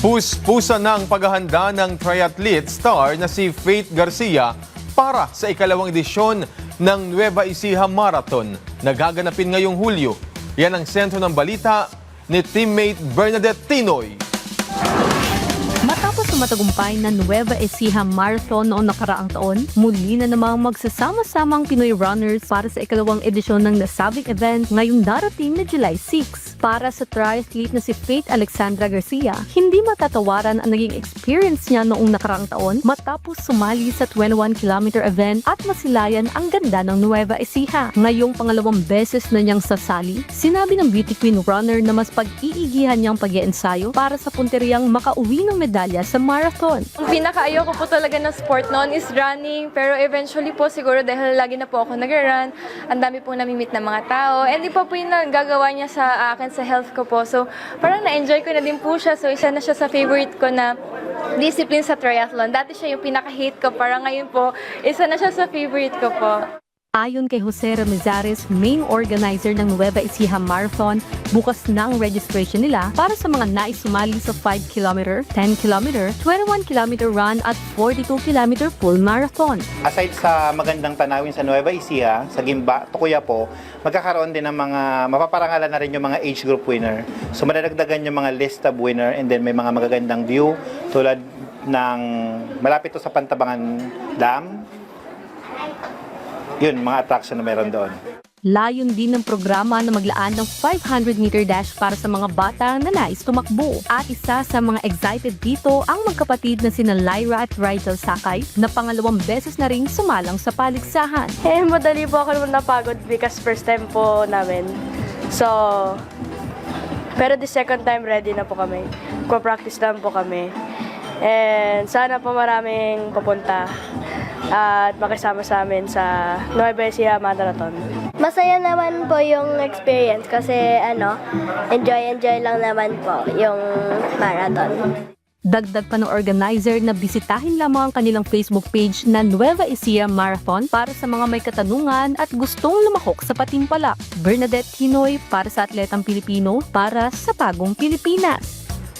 Pus-pusa ng paghahanda ng triathlete star na si Faith Garcia para sa ikalawang edisyon ng Nueva Ecija Marathon na gaganapin ngayong Hulyo. Yan ang sentro ng balita ni teammate Bernadette Tinoy. Matapos matagumpay na Nueva Ecija Marathon noong nakaraang taon, muli na namang magsasama-samang Pinoy runners para sa ikalawang edisyon ng nasabing event ngayong darating na July 6. Para sa triathlete na si Faith Alexandra Garcia, hindi matatawaran ang naging experience niya noong nakaraang taon matapos sumali sa 21-kilometer event at masilayan ang ganda ng Nueva Ecija. Ngayong pangalawang beses na niyang sasali, sinabi ng beauty queen runner na mas pag-iigihan niyang pag-iensayo para sa punteriyang makauwi ng medalya sa marathon. Ang pinaka-ayoko po talaga ng sport noon is running, pero eventually po siguro dahil lagi na po ako nag-run, ang dami po namimit ng mga tao, and di pa po yung nagagawa niya sa akin sa health ko po. So parang na-enjoy ko na din po siya, so isa na siya sa favorite ko na discipline sa triathlon. Dati siya yung pinaka-hate ko, parang ngayon po, isa na siya sa favorite ko po. Ayon kay Jose Ramizares, main organizer ng Nueva Ecija Marathon, bukas na ang registration nila para sa mga nais sumali sa 5-kilometer, 10-kilometer, 21-kilometer run at 42-kilometer full marathon. Aside sa magandang tanawin sa Nueva Ecija, sa Gimba, Tukuyapo, magkakaroon din ng mga, mapaparangalan na rin yung mga age group winner. So madadagdagan yung mga list of winner, and then may mga magagandang view tulad ng malapit to sa Pantabangan Dam. Yun, mga attraction na meron doon. Layon din ng programa na maglaan ng 500-meter dash para sa mga bata na nais tumakbo. At isa sa mga excited dito ang magkapatid na sina Lyra at Rigel Sakay na pangalawang beses na ring sumalang sa paligsahan. Madali po ako naman napagod because first time po namin. So, pero the second time ready na po kami. Practice lang po kami. And sana po maraming papunta at makisama sa amin sa Nueva Ecija Marathon. Masaya naman po yung experience kasi enjoy lang naman po yung marathon. Dagdag pa ng organizer na bisitahin lamang ang kanilang Facebook page na Nueva Ecija Marathon para sa mga may katanungan at gustong lumahok sa patimpalak. Bernadette Tinoy para sa Atletang Pilipino para sa Bagong Pilipinas.